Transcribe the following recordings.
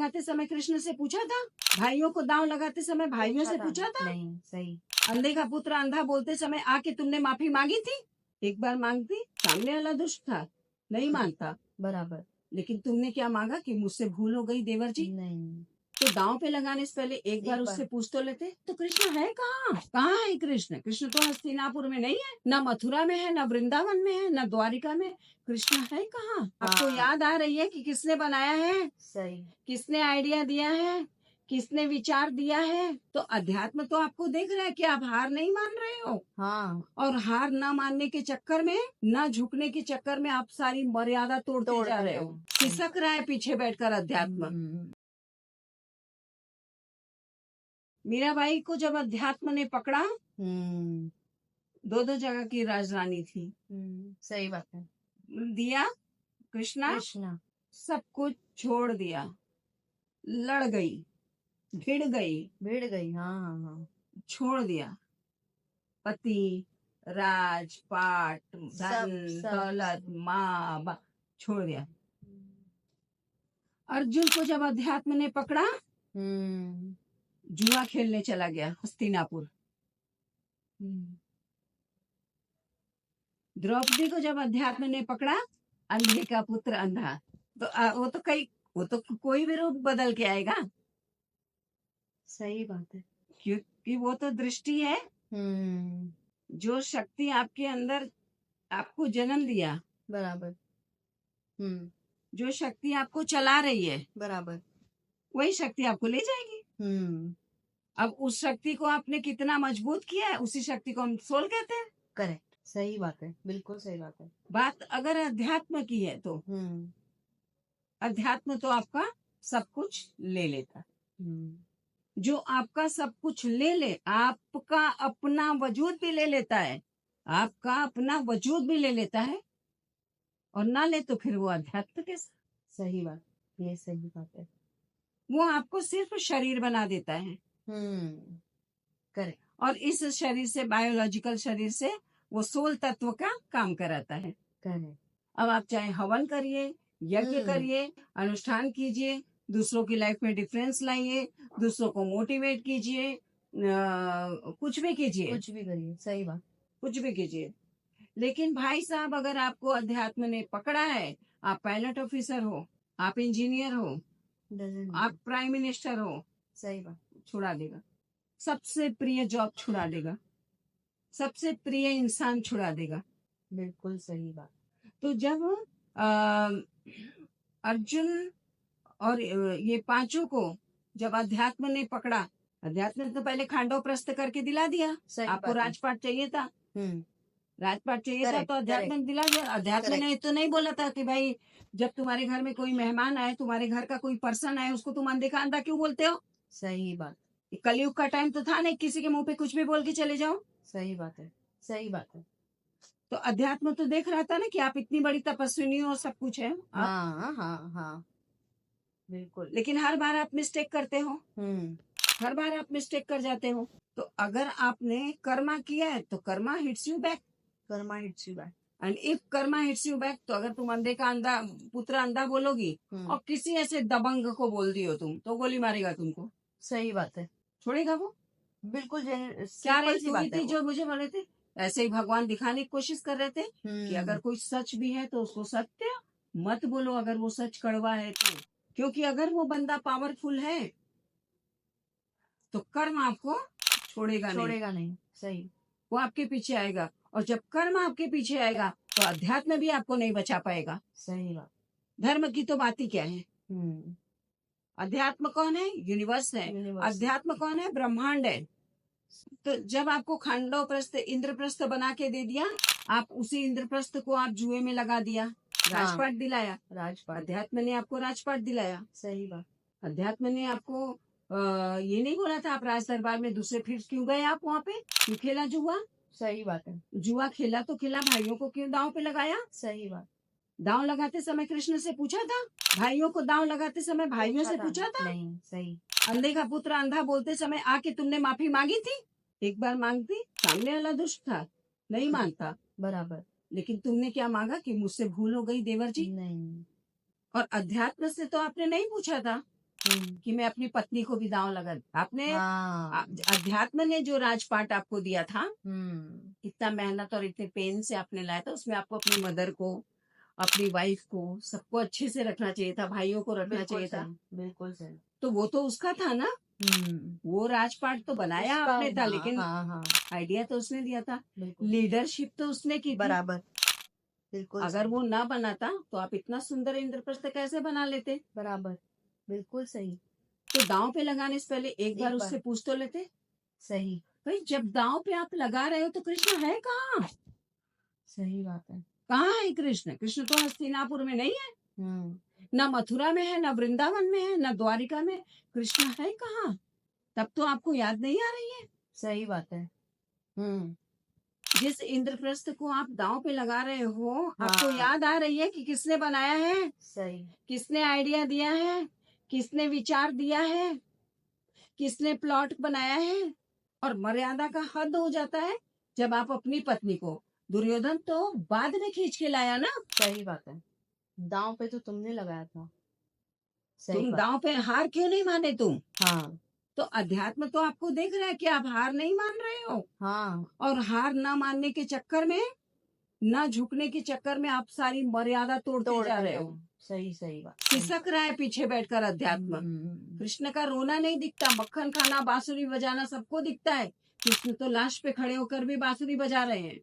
लगाते समय कृष्ण से पूछा था? भाइयों को दांव लगाते समय भाइयों से पूछा था? नहीं। सही। अंधे का पुत्र अंधा बोलते समय आके तुमने माफी मांगी थी? एक बार मांगती, सामने वाला दुष्ट था, नहीं मानता, बराबर। लेकिन तुमने क्या मांगा कि मुझसे भूल हो गई देवर जी? नहीं। तो दांव पे लगाने से पहले एक बार उससे पूछ तो लेते। तो कृष्ण है कहाँ? कहाँ है कृष्ण? कृष्ण तो हस्तिनापुर में नहीं है, न मथुरा में है, न वृंदावन में है, न द्वारिका में। कृष्ण है कहाँ? आपको याद आ रही है कि किसने बनाया है? सही। किसने आइडिया दिया है? किसने विचार दिया है? तो अध्यात्म तो आपको देख रहा है कि आप हार नहीं मान रहे हो। हाँ। और हार न मानने के चक्कर में, न झुकने के चक्कर में आप सारी मर्यादा तोड़ते जा रहे हो। खिसक रहा है पीछे बैठकर अध्यात्म। मीराबाई को जब अध्यात्म ने पकड़ा, दो दो जगह की राजरानी थी, सही बात है। दिया कृष्णा कृष्णा सब कुछ छोड़ दिया, लड़ गई, भिड़ गई, हाँ। छोड़ दिया पति, राजपाट, धन दौलत, माँ बाप, छोड़ दिया। अर्जुन को जब अध्यात्म ने पकड़ा, जुआ खेलने चला गया हस्तिनापुर। द्रौपदी को जब अध्यात्म ने पकड़ा, अंधे का पुत्र अंधा। तो वो तो कोई भी रूप बदल के आएगा। सही बात है। क्योंकि वो तो दृष्टि है। जो शक्ति आपके अंदर आपको जन्म दिया, बराबर। जो शक्ति आपको चला रही है, बराबर, वही शक्ति आपको ले जाएगी। अब उस शक्ति को आपने कितना मजबूत किया है, उसी शक्ति को हम सोल कहते हैं। करेक्ट। सही बात है, बिल्कुल सही बात है। बात अगर अध्यात्म की है तो अध्यात्म तो आपका सब कुछ ले लेता। जो आपका सब कुछ ले ले, आपका अपना वजूद भी ले लेता है, आपका अपना वजूद भी ले लेता है, और ना ले तो फिर वो अध्यात्म कैसा? सही बात, ये सही बात है। वो आपको सिर्फ शरीर बना देता है। करेक्ट। और इस शरीर से, बायोलॉजिकल शरीर से, वो सोल तत्व का काम कराता है। करेक्ट। अब आप चाहे हवन करिए, यज्ञ करिए, अनुष्ठान कीजिए, दूसरों की लाइफ में डिफरेंस लाइए, दूसरों को मोटिवेट कीजिए, कुछ भी कीजिए, कुछ भी करिए, सही बात, कुछ भी कीजिए। लेकिन भाई साहब, अगर आपको अध्यात्म ने पकड़ा है, आप पायलट ऑफिसर हो, आप इंजीनियर हो, आप प्राइम मिनिस्टर हो, सही बात, छुड़ा देगा। सबसे प्रिय जॉब छुड़ा देगा, सबसे प्रिय इंसान छुड़ा देगा। बिल्कुल सही बात। तो जब अर्जुन और ये पांचों को जब अध्यात्म ने पकड़ा, अध्यात्म ने तो पहले खांडव प्रस्थ करके दिला दिया। आपको राजपाट चाहिए था, राजपाट चाहिए था, तो अध्यात्म ने दिला दिया। अध्यात्म ने तो नहीं बोला था कि भाई जब तुम्हारे घर में कोई मेहमान आए, तुम्हारे घर का कोई पर्सन आए, उसको तुम अनदेखा अंधा क्यों बोलते हो? सही बात। कलयुग का टाइम तो था नहीं किसी के मुंह पे कुछ भी बोल के चले जाओ। सही बात है, सही बात है। तो अध्यात्म तो देख रहा था ना कि आप इतनी बड़ी तपस्विनी हो, सब कुछ है। हाँ, बिल्कुल। लेकिन हर बार आप मिस्टेक करते हो, हर बार आप मिस्टेक कर जाते हो। तो अगर आपने कर्मा किया है तो Karma hits you back, Karma hits you back. And if Karma hits you back, तो अगर तुम अंधे का अंधा पुत्र अंधा बोलोगी और किसी ऐसे दबंग को बोल दियो तुम, तो गोली मारेगा तुमको। सही बात है। छोड़ेगा वो? बिल्कुल। क्या रही तू ही थी जो मुझे बोले थे? ऐसे ही भगवान दिखाने की कोशिश कर रहे थे कि अगर कोई सच भी है तो उसको सत्य मत बोलो, अगर वो सच कड़वा है तो। क्योंकि अगर वो बंदा पावरफुल है तो कर्म आपको छोड़ेगा नहीं। सही। वो आपके पीछे आएगा, और जब कर्म आपके पीछे आएगा तो अध्यात्म भी आपको नहीं बचा पाएगा। सही बात। धर्म की तो बात ही क्या है। अध्यात्म कौन है? यूनिवर्स है। अध्यात्म कौन है? ब्रह्मांड है। तो जब आपको खांडव इंद्रप्रस्थ बना के दे दिया, आप उसी इंद्रप्रस्थ को आप जुए में लगा दिया, राजपाट दिलाया। राजपाट। अध्यात्म ने आपको राजपाट दिलाया। सही बात। अध्यात्म ने आपको ये नहीं बोला था आप राज दरबार में दूसरे फिर क्यों गए, आप वहाँ पे क्यों खेला जुआ? सही बात है। जुआ खेला तो खेला, भाइयों को क्यों दांव पे लगाया? सही बात। दांव लगाते समय कृष्ण से पूछा था? भाइयों को दांव लगाते समय भाइयों से पूछा था? नहीं। सही। अंधे का पुत्र अंधा बोलते समय आके तुमने माफी मांगी थी? एक बार मांगती, सामने वाला दुष्ट था, नहीं मानता, बराबर, लेकिन तुमने क्या मांगा कि मुझसे भूल हो गई देवर जी? नहीं। और अध्यात्म से तो आपने नहीं पूछा था, कि मैं अपनी पत्नी को भी दांव लगा। आपने हाँ अध्यात्म ने जो राजपाट आपको दिया था, इतना मेहनत और इतने पेन से आपने लाया था, उसमें आपको अपनी मदर को, अपनी वाइफ को, सबको अच्छे से रखना चाहिए था, भाइयों को रखना बिल्कुल चाहिए था। सही, बिल्कुल सही। तो वो तो उसका था ना, वो राजपाट तो बनाया उसका आपने था, हाँ लेकिन हाँ हाँ आइडिया तो उसने दिया था, बिल्कुल लीडरशिप तो उसने की थी। बराबर, बिल्कुल अगर सही, वो ना बनाता तो आप इतना सुंदर इंद्रप्रस्थ कैसे बना लेते? बराबर, बिल्कुल सही। तो दांव पे लगाने से पहले एक बार एक उससे बार पूछ तो लेते, सही, भाई जब दांव पे आप लगा रहे हो तो कृष्ण है कहाँ? सही बात है। कहाँ है कृष्ण? कृष्ण तो हस्तिनापुर में नहीं है, हम्म ना मथुरा में है, ना वृंदावन में है, ना द्वारिका में। कृष्ण है कहाँ? तब तो आपको याद नहीं आ रही है। सही बात है। जिस इंद्रप्रस्थ को आप दांव पे लगा रहे हो, आपको हाँ याद आ रही है कि किसने बनाया है, सही, किसने आइडिया दिया है, किसने विचार दिया है, किसने प्लॉट बनाया है? और मर्यादा का हद हो जाता है जब आप अपनी पत्नी को, दुर्योधन तो बाद में खींच के लाया ना, सही बात है। दांव पे तो तुमने लगाया था। सही तुम बात। दांव पे हार क्यों नहीं माने तुम? हाँ तो अध्यात्म तो आपको देख रहा है कि आप हार नहीं मान रहे हो, हाँ और हार ना मानने के चक्कर में, ना झुकने के चक्कर में आप सारी मर्यादा तोड़ते जा तोड़ते रहे जाओ। हो। सही सही बात, सही। खिसक रहा है पीछे बैठकर अध्यात्म। कृष्ण का रोना नहीं दिखता, मक्खन खाना, बांसुरी बजाना सबको दिखता है। कृष्ण तो लाश पे खड़े होकर भी बांसुरी बजा रहे हैं।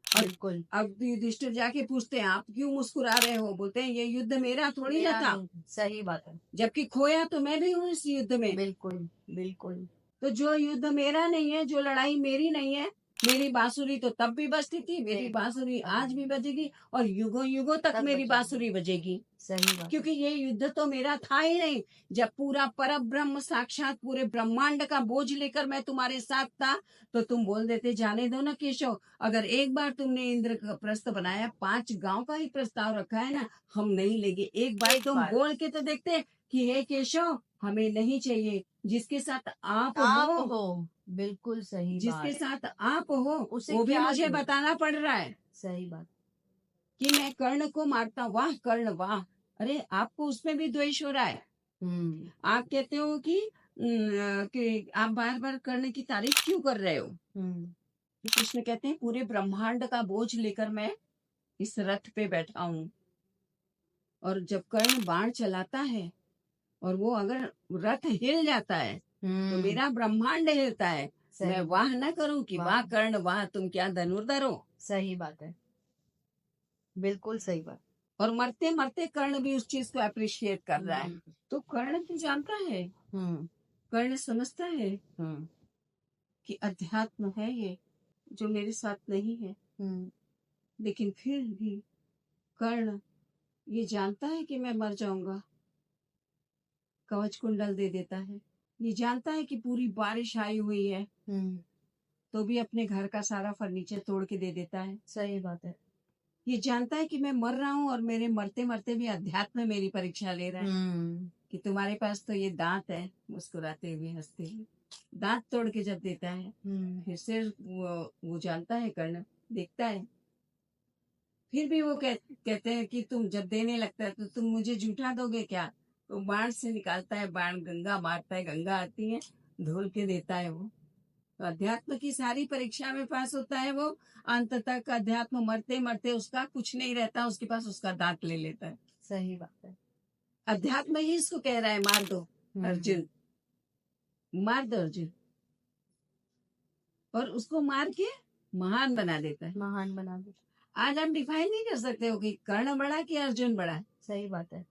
और बिल्कुल अब युधिष्ठिर जाके पूछते हैं आप क्यों मुस्कुरा रहे हो? बोलते हैं ये युद्ध मेरा थोड़ी ना मेरा था, नहीं, सही बात है। जबकि खोया तो मैं भी हूँ इस युद्ध में। बिल्कुल बिल्कुल तो जो युद्ध मेरा नहीं है, जो लड़ाई मेरी नहीं है, मेरी बांसुरी तो तब भी बजती थी, मेरी बांसुरी आज भी बजेगी, और युगों युगों तक तब मेरी बजेगी। बांसुरी बजेगी। सही बात है। क्योंकि ये युद्ध तो मेरा था ही नहीं। जब पूरा परब्रह्म साक्षात पूरे ब्रह्मांड का बोझ लेकर मैं तुम्हारे साथ था, तो तुम बोल देते जाने दो ना केशव। अगर एक बार तुमने इंद्र का प्रस्थ बनाया, 5 गांव का ही प्रस्ताव रखा है ना, हम नहीं लेंगे। एक बार एक तुम बार बोल के तो देखते कि हे केशव, हमें नहीं चाहिए। जिसके साथ आप आप हो, हो, बिल्कुल सही जिसके बात। साथ आप हो, उसे वो भी क्या मुझे दूं? बताना पड़ रहा है सही बात। कि मैं कर्ण को मारता। वाह कर्ण वाह! अरे आपको उसमें भी द्वेष हो रहा है। आप कहते हो कि आप बार बार कर्ण की तारीफ क्यों कर रहे हो? तो कृष्ण कहते हैं पूरे ब्रह्मांड का बोझ लेकर मैं इस रथ पे बैठा हूँ, और जब कर्ण बाण चलाता है और वो अगर रथ हिल जाता है तो मेरा ब्रह्मांड हिलता है। मैं सही वाह न करूं कि वाह। वाह कर्ण वाह, तुम क्या धनुर्धर हो। सही बात है, बिल्कुल सही बात। और मरते मरते कर्ण भी उस चीज को अप्रिशिएट कर रहा है। तो कर्ण भी जानता है, कर्ण समझता है कि अध्यात्म है ये जो मेरे साथ नहीं है। लेकिन फिर भी कर्ण ये जानता है कि मैं मर जाऊंगा, कवच कुंडल दे देता है। ये जानता है कि पूरी बारिश आई हुई है, तो भी अपने घर का सारा फर्नीचर तोड़ के दे देता है। सही बात है। ये जानता है कि मैं मर रहा हूँ, और मेरे मरते मरते भी अध्यात्म मेरी परीक्षा ले रहा है कि तुम्हारे पास तो ये दांत है, मुस्कुराते हुए हंसते हुए दांत तोड़ के जब देता है, फिर से वो जानता है, कर्ण देखता है। फिर भी वो कहते हैं कि तुम जब देने लगता है तो तुम मुझे झूठा दोगे क्या? तो बाण से निकालता है, बाण गंगा मारता है, गंगा आती है, धोल के देता है वो। तो अध्यात्म की सारी परीक्षा में पास होता है वो। अंत तक अध्यात्म मरते मरते उसका कुछ नहीं रहता, उसके पास उसका दांत ले लेता है। सही बात है। अध्यात्म ही इसको कह रहा है मार दो अर्जुन, मार दो अर्जुन, और उसको मार के महान बना देता है। महान बना दो। आज आप डिफाइन नहीं कर सकते हो कि कर्ण बड़ा कि अर्जुन बड़ा। सही बात है।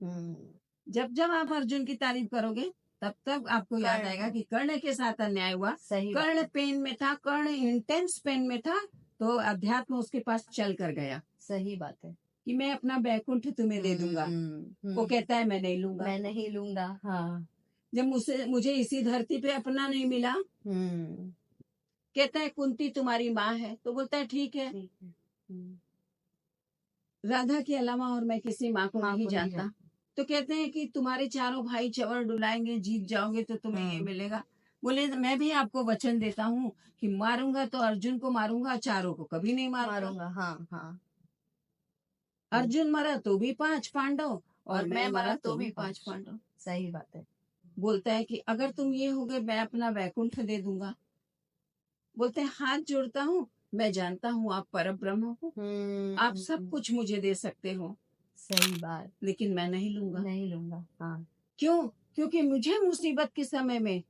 जब जब आप अर्जुन की तारीफ करोगे, तब तब आपको याद आएगा कि कर्ण के साथ अन्याय हुआ। सही कर्ण पेन में था, कर्ण इंटेंस पेन में था, तो अध्यात्म उसके पास चल कर गया सही बात है कि मैं अपना बैकुंठ तुम्हें दे दूंगा। वो कहता है मैं नहीं लूंगा, मैं नहीं लूंगा। हाँ जब मुझे इसी धरती पे अपना नहीं मिला। कहता है कुंती तुम्हारी माँ है, तो बोलता है ठीक है, राधा के अलावा और मैं किसी माँ को नहीं जानता। तो कहते हैं कि तुम्हारे चारों भाई चवर डुलाएंगे, जीत जाओगे तो तुम्हें ये मिलेगा। बोले मैं भी आपको वचन देता हूँ कि मारूंगा तो अर्जुन को मारूंगा, चारों को कभी नहीं मारूंगा। हाँ हाँ। अर्जुन मरा तो भी 5 पांडव, और मैं मरा तो भी 5 पांडव। सही बात है। बोलता है कि अगर तुम ये हो गए, मैं अपना वैकुंठ दे दूंगा। बोलते हैं हाथ जोड़ता हूँ, मैं जानता हूँ आप परब्रह्म हो, आप सब कुछ मुझे दे सकते हो, सही बात। लेकिन मैं नहीं लूंगा। नहीं लूंगा। हाँ। क्यों? क्योंकि मुझे मुसीबत के समय में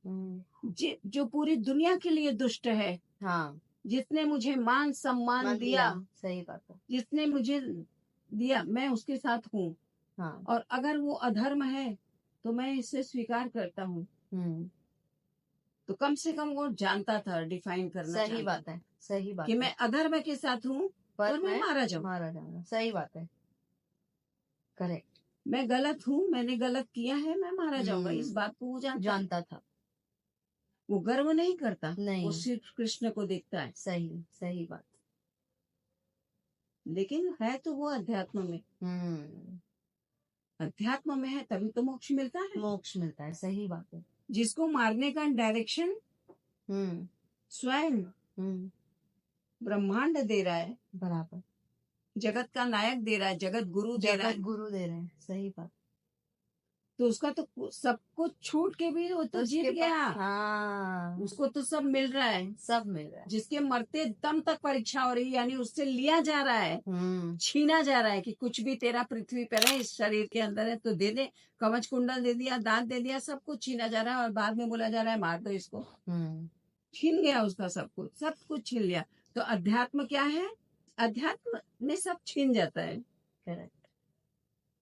जो पूरी दुनिया के लिए दुष्ट है, हाँ, जिसने मुझे मान सम्मान मान दिया, सही बात है। जिसने मुझे दिया, मैं उसके साथ हूँ। हाँ। और अगर वो अधर्म है तो मैं इसे स्वीकार करता हूँ। तो कम से कम वो जानता था, डिफाइन करना सही बात है। सही बात कि है। मैं अधर्म के साथ हूँ और मैं मारा जाऊँ। मारा जाऊंगा। सही बात है। करेक्ट। मैं गलत हूँ, मैंने गलत किया है, मैं मारा जाऊंगा, इस बात को वो जानता था। वो गर्व नहीं करता, नहीं। वो सिर्फ कृष्ण को देखता है। सही सही बात। लेकिन है तो वो अध्यात्म में। अध्यात्म में है तभी तो मोक्ष मिलता है। मोक्ष मिलता है। सही बात है। जिसको मारने का डायरेक्शन स्वयं ब्रह्मांड दे रहा है, बराबर। जगत का नायक दे रहा है, जगत गुरु दे रहा है, गुरु दे रहे हैं। सही बात। तो उसका तो सब कुछ छूट के भी वो तो जीत गया। हाँ, उसको तो सब मिल रहा है। सब मिल रहा है। जिसके मरते दम तक परीक्षा हो रही है, यानी उससे लिया जा रहा है, छीना जा रहा है कि कुछ भी तेरा पृथ्वी पर है, इस शरीर के अंदर है तो दे दे। कवच कुंडल दे दिया, दांत दे दिया, सब कुछ छीना जा रहा है और बाद में बोला जा रहा है मार दो इसको। छीन गया उसका सब कुछ छीन लिया। तो अध्यात्म क्या है? अध्यात्म में सब छीन जाता है। करेक्ट।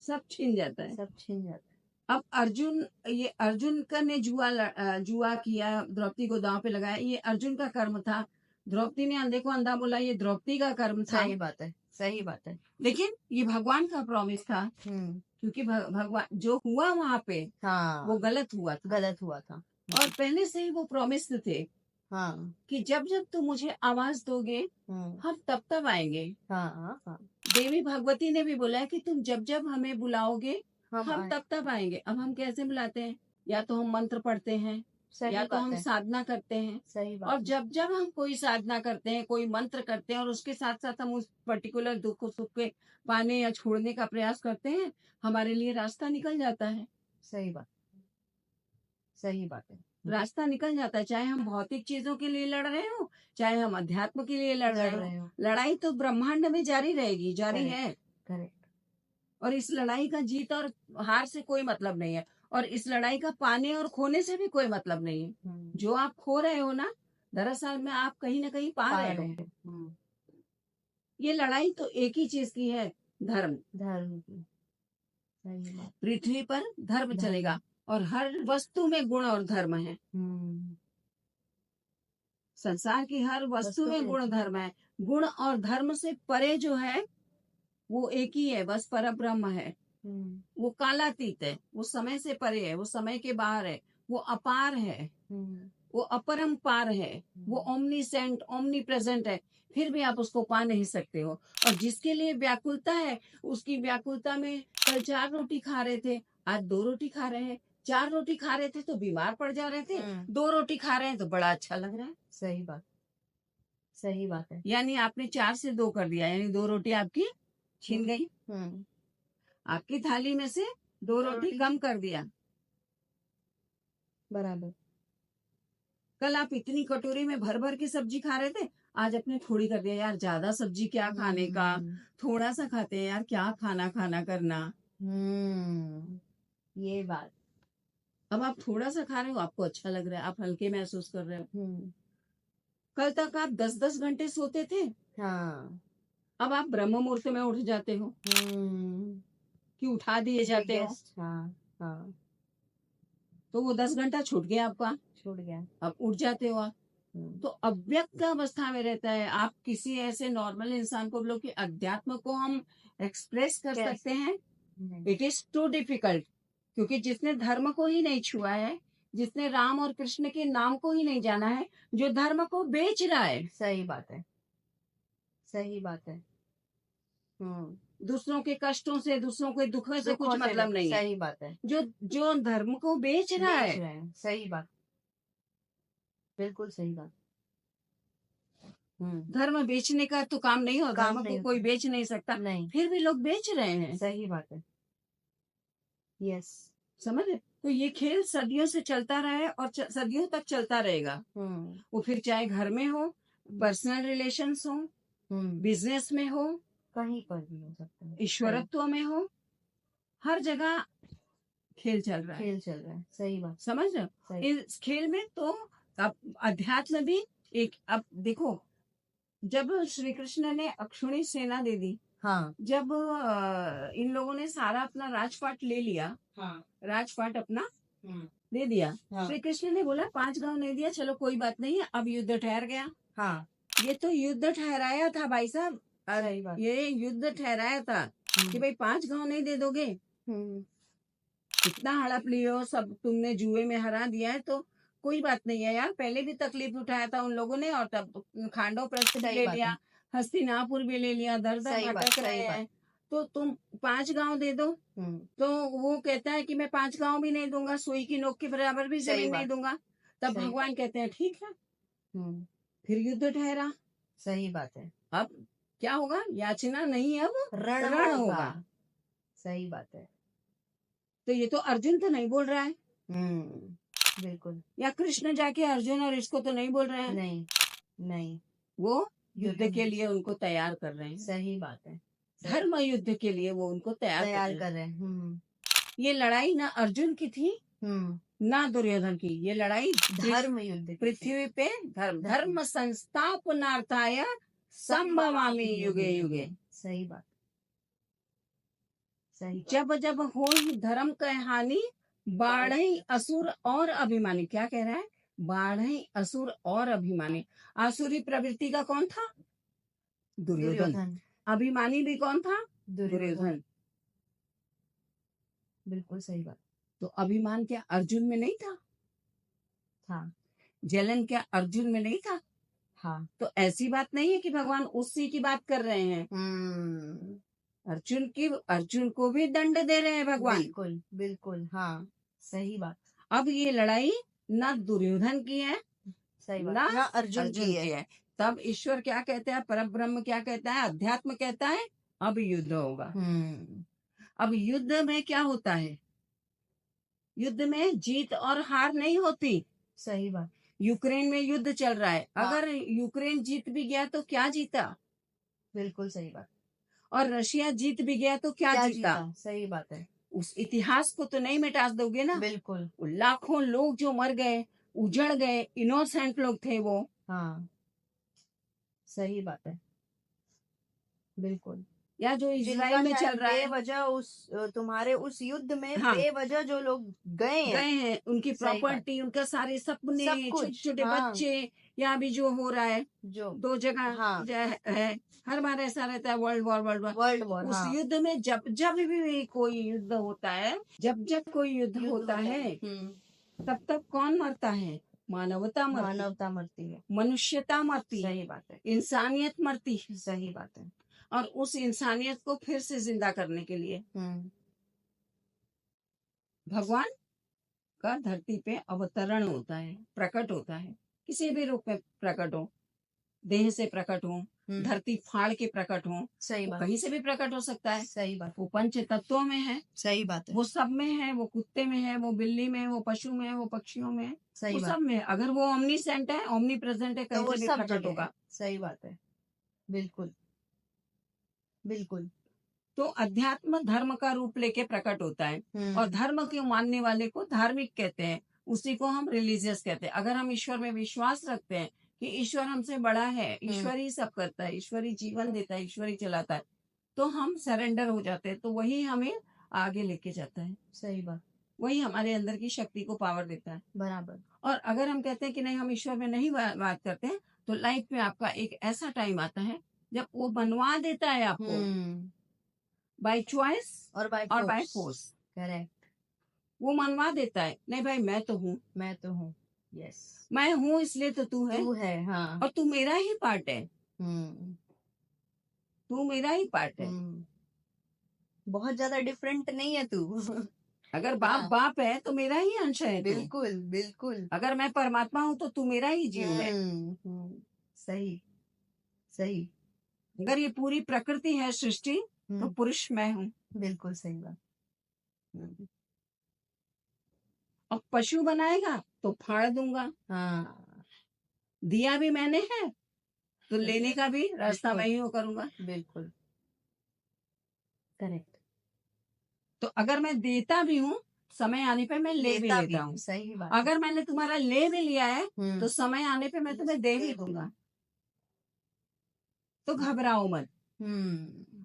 सब छीन जाता है। सब छीन जाता है। अब अर्जुन का ने जुआ किया, द्रौपदी को दांव पे लगाया, ये अर्जुन का कर्म था। द्रौपदी ने अंधे को अंधा बोला, ये द्रौपदी का कर्म था। सही बात है। सही बात है। लेकिन ये भगवान का प्रॉमिस था, क्योंकि भगवान जो हुआ वहां पे, हाँ, वो गलत हुआ था। गलत हुआ था। और पहले से ही वो प्रॉमिस थे कि जब जब तुम मुझे आवाज दोगे, हम तब तब आएंगे। देवी भगवती ने भी बोला है कि तुम जब जब हमें बुलाओगे, हम तब तब आएंगे। अब हम कैसे बुलाते हैं? या तो हम मंत्र पढ़ते हैं, या तो हम साधना करते हैं। सही बात। और जब जब हम कोई साधना करते हैं, कोई मंत्र करते हैं, और उसके साथ साथ हम उस पर्टिकुलर दुख सुख के पाने या छोड़ने का प्रयास करते हैं, हमारे लिए रास्ता निकल जाता है। सही बात। सही बात है। रास्ता निकल जाता है, चाहे हम भौतिक चीजों के लिए लड़ रहे हो, चाहे हम अध्यात्म के लिए लड़ रहे हो। लड़ाई तो ब्रह्मांड में जारी रहेगी, जारी है। करेक्ट। और इस लड़ाई का जीत और हार से कोई मतलब नहीं है, और इस लड़ाई का पाने और खोने से भी कोई मतलब नहीं है। जो आप खो रहे हो ना, दरअसल में आप कहीं ना कहीं पा रहे हो। ये लड़ाई तो एक ही चीज की है, धर्म। की। पृथ्वी पर धर्म चलेगा, और हर वस्तु में गुण और धर्म है। संसार की हर वस्तु में गुण धर्म है। गुण और धर्म से परे जो है वो एक ही है, बस परब्रह्म है। वो कालातीत है, वो समय से परे है, वो समय के बाहर है, वो अपार है, वो अपरंपार है, वो ओमनीसेंट ओमनी प्रेजेंट है। फिर भी आप उसको पा नहीं सकते हो। और जिसके लिए व्याकुलता है, उसकी व्याकुलता में कल 4 रोटी खा रहे थे, आज 2 रोटी खा रहे हैं। 4 रोटी खा रहे थे तो बीमार पड़ जा रहे थे, 2 रोटी खा रहे हैं तो बड़ा अच्छा लग रहा है। सही बात। सही बात है। यानी आपने 4 से 2 कर दिया, यानी 2 रोटी आपकी छीन गई। आपकी थाली में से 2 रोटी कम कर दिया। बराबर। कल आप इतनी कटोरी में भर भर के सब्जी खा रहे थे, आज अपने थोड़ी कर दिया, यार ज्यादा सब्जी क्या खाने का, थोड़ा सा खाते हैं यार, क्या खाना खाना करना। ये बात। अब आप थोड़ा सा खा रहे हो, आपको अच्छा लग रहा है, आप हल्के महसूस कर रहे हो। कल तक आप 10-10 घंटे सोते थे, अब आप ब्रह्म मुहूर्त में उठ जाते हो, कि उठा दिए जाते हो। तो वो 10 घंटा छूट गया आपका, छूट गया, अब उठ जाते हो आप। तो अव्यक्त अवस्था में रहता है। आप किसी ऐसे नॉर्मल इंसान को बोलो कि अध्यात्म को हम एक्सप्रेस कर सकते हैं, इट इज टू डिफिकल्ट। क्योंकि जिसने धर्म को ही नहीं छुआ है, जिसने राम और कृष्ण के नाम को ही नहीं जाना है, जो धर्म को बेच रहा है। सही बात है। सही बात है। दूसरों के कष्टों से, दूसरों के दुखों से कुछ मतलब नहीं है। सही बात है। जो धर्म को बेच रहा है। सही बात। बिल्कुल सही बात। धर्म बेचने का तो काम नहीं होता, धर्म को कोई बेच नहीं सकता, नहीं। फिर भी लोग बेच रहे हैं। सही बात है। यस। समझ रहे? तो ये खेल सदियों से चलता रहा है और सदियों तक चलता रहेगा। वो फिर चाहे घर में हो, पर्सनल रिलेशंस हो, बिजनेस में हो, कहीं पर भी हो सकता है, ईश्वरत्व में हो, हर जगह खेल चल रहा है। खेल चल रहा है, सही बात। समझ रहे हो? सही। इस खेल में तो अब अध्यात्म भी एक, अब देखो, जब श्री कृष्ण ने अक्षुणी सेना दे दी, हाँ जब इन लोगों ने सारा अपना राजपाट ले लिया, हाँ राजपाट अपना दे दिया, हाँ श्री कृष्ण ने बोला 5 गांव नहीं दिया, चलो कोई बात नहीं है, अब युद्ध ठहर गया। हाँ, ये तो युद्ध ठहराया था भाई साहब, सही बात। ये युद्ध ठहराया था कि भाई 5 गांव नहीं दे दोगे, इतना हड़प लियो, सब तुमने जुए में हरा दिया है, तो कोई बात नहीं है यार, पहले भी तकलीफ उठाया था उन लोगों ने, और तब खांडव प्रस्थ भी सही ले बात लिया, है। हस्तिनापुर भी ले लिया, दर दर सही बात, भटक सही रहे बात। हैं, तो तुम 5 गांव दे दो। तो वो कहता है कि मैं 5 गांव भी नहीं दूंगा, सुई की नोक के बराबर भी सही जमीन बात। नहीं दूंगा। तब सही। भगवान कहते हैं ठीक है, फिर युद्ध ठहरा। सही बात है। अब क्या होगा? याचना नहीं, अब रण रण होगा। होगा। सही बात है। तो ये तो अर्जुन तो नहीं बोल रहा है, बिल्कुल या कृष्ण जाके अर्जुन और इसको तो नहीं बोल रहे हैं, नहीं, नहीं, वो युद्ध के लिए उनको तैयार कर रहे हैं। सही बात है। धर्म युद्ध के लिए वो उनको तैयार कर रहे हैं। ये लड़ाई ना अर्जुन की थी ना दुर्योधन की, ये लड़ाई धर्म युद्ध की थी। पृथ्वी पे धर्म संस्थापनार्थाय संभवामि युगे युगे। सही बात। सही बात। जब जब हो धर्म का हानि, बाढ़ई असुर और अभिमानी। क्या कह रहा है? बाढ़ई असुर और अभिमानी। आसुरी प्रवृत्ति का कौन था? दुर्योधन। अभिमानी भी कौन था? दुर्योधन। बिल्कुल सही बात। तो अभिमान क्या अर्जुन में नहीं था? हाँ। जलन क्या अर्जुन में नहीं था? हाँ। तो ऐसी बात नहीं है कि भगवान उसी की बात कर रहे हैं, अर्जुन को भी दंड दे रहे हैं भगवान। बिल्कुल बिल्कुल, हाँ सही बात। अब ये लड़ाई ना दुर्योधन की है, सही बात, ना अर्जुन की है। तब ईश्वर क्या कहते हैं, परब्रह्म क्या कहता है, अध्यात्म कहता है अब युद्ध होगा। अब युद्ध में क्या होता है? युद्ध में जीत और हार नहीं होती। सही बात। यूक्रेन में युद्ध चल रहा है, हाँ। अगर यूक्रेन जीत भी गया तो क्या जीता? बिल्कुल सही बात। और रशिया जीत भी गया तो क्या जीता? सही बात है। उस इतिहास को तो नहीं मिटा दोगे ना। बिल्कुल। लाखों लोग जो मर गए, उजड़ गए, इनोसेंट लोग थे वो। हाँ सही बात है। बिल्कुल। या जो इजराइल में चल रहा है, बेवजह उस तुम्हारे उस युद्ध में हाँ, बेवजह जो लोग गए हैं, उनकी प्रॉपर्टी, उनका सारे सपने, छोटे छोटे बच्चे, या अभी जो हो रहा है जो 2 जगह है, हर बार ऐसा रहता है, वर्ल्ड वॉर। उस युद्ध में जब जब भी कोई युद्ध होता है, तब तब कौन मरता है? मानवता मरती है, मनुष्यता मरती है। सही बात है। इंसानियत मरती है। सही बात है। और उस इंसानियत को फिर से जिंदा करने के लिए भगवान का धरती पे अवतरण होता है, प्रकट होता है, किसी भी रूप में प्रकट हो, देह से प्रकट हो, धरती फाड़ के प्रकट हो, सही बात। कहीं से भी प्रकट हो सकता है। सही बात। वो पंच तत्वों में है। सही बात है। वो सब में है, वो कुत्ते में है, वो बिल्ली में है, वो पशु में है, वो पक्षियों में है, सही वो बात। सब में है। अगर वो ओमनीसेंट है, ओमनी प्रेजेंट है, कहीं तो वो से भी सब प्रकट जगह होगा। है। सही बात है। बिल्कुल बिल्कुल। तो अध्यात्म धर्म का रूप लेके प्रकट होता है, और धर्म के मानने वाले को धार्मिक कहते हैं, उसी को हम रिलीजियस कहते हैं। अगर हम ईश्वर में विश्वास रखते हैं कि ईश्वर हमसे बड़ा है, ईश्वर ही सब करता है, ईश्वर ही जीवन देता है, ईश्वर ही चलाता है, तो हम सरेंडर हो जाते हैं, तो वही हमें आगे लेके जाता है। सही बात। वही हमारे अंदर की शक्ति को पावर देता है। बराबर। और अगर हम कहते हैं कि नहीं, हम ईश्वर में नहीं बात करते हैं, तो लाइफ में आपका एक ऐसा टाइम आता है जब वो बनवा देता है आपको, बाय चॉइस और बाय फोर्स। करेक्ट। वो मनवा देता है, नहीं भाई मैं तो हूँ, यस, मैं हूँ इसलिए तो तू है, हाँ। और तू मेरा ही पार्ट है, तू मेरा ही पार्ट है। बहुत ज्यादा डिफरेंट नहीं है तू। अगर बाप बाप है तो मेरा ही अंश है तू। बिल्कुल बिल्कुल। अगर मैं परमात्मा हूँ तो तू मेरा ही जीव है। सही सही। अगर ये पूरी प्रकृति है, सृष्टि, तो पुरुष मैं हूँ। बिल्कुल सही बात। अब पशु बनाएगा तो फाड़ दूंगा, हाँ दिया भी मैंने है तो सही लेने का भी रास्ता बिल्कुल। मैं ही वो करूंगा। बिल्कुल करेक्ट। तो अगर मैं देता भी हूँ, समय आने पे मैं ले भी लेता भी लेता हूँ। सही बात है। अगर मैंने तुम्हारा ले भी लिया है हम्म तो समय आने पे मैं तुम्हें दे भी दूंगा। तो घबराओ मत, हम्म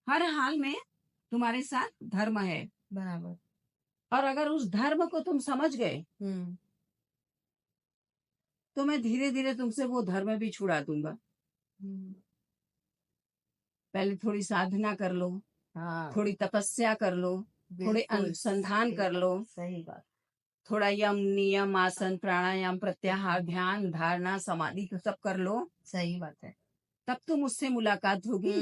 हर हाल में तुम्हारे साथ धर्म है। बराबर। और अगर उस धर्म को तुम समझ गए हम्म तो मैं धीरे धीरे तुमसे वो धर्म भी छुड़ा दूंगा। हम्म, पहले थोड़ी साधना कर लो, हाँ थोड़ी तपस्या कर लो, थोड़े बिल्कुल अनुसंधान सही कर बात, लो, सही बात। थोड़ा यम नियम आसन प्राणायाम प्रत्याहार ध्यान धारणा समाधि तो सब कर लो, सही बात है। तब तो मुझसे मुलाकात होगी।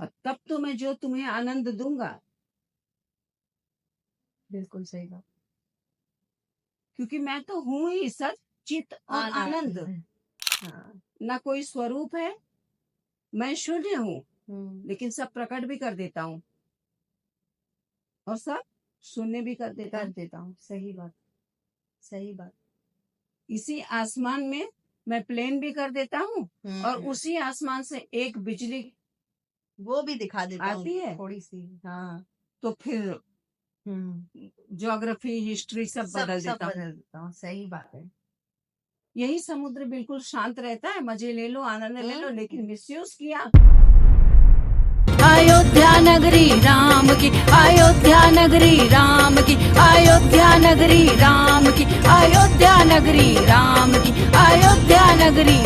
और तब तो मैं जो तुम्हें आनंद दूंगा, बिल्कुल सही बात। क्योंकि मैं तो हूं ही सत चित और आनंद। हाँ ना कोई स्वरूप है, मैं शून्य हूँ, हम्म लेकिन सब प्रकट भी कर देता हूँ और सब शून्य भी कर देता कर हूँ। देता हूँ, सही बात, सही बात। इसी आसमान में मैं प्लेन भी कर देता हूँ और हम्म उसी आसमान से एक बिजली वो भी दिखा देता हूँ आती है, थोड़ी सी। हाँ तो फिर ज्योग्राफी हिस्ट्री सब बदल सब देता हूँ। बदल देता हूँ, सही बात है। यही समुद्र बिल्कुल शांत रहता है, मजे ले लो आनंद ले लो, लेकिन मिसयूज किया। अयोध्या नगरी राम की, अयोध्या नगरी राम की, अयोध्या नगरी राम की, अयोध्या नगरी राम की, अयोध्या नगरी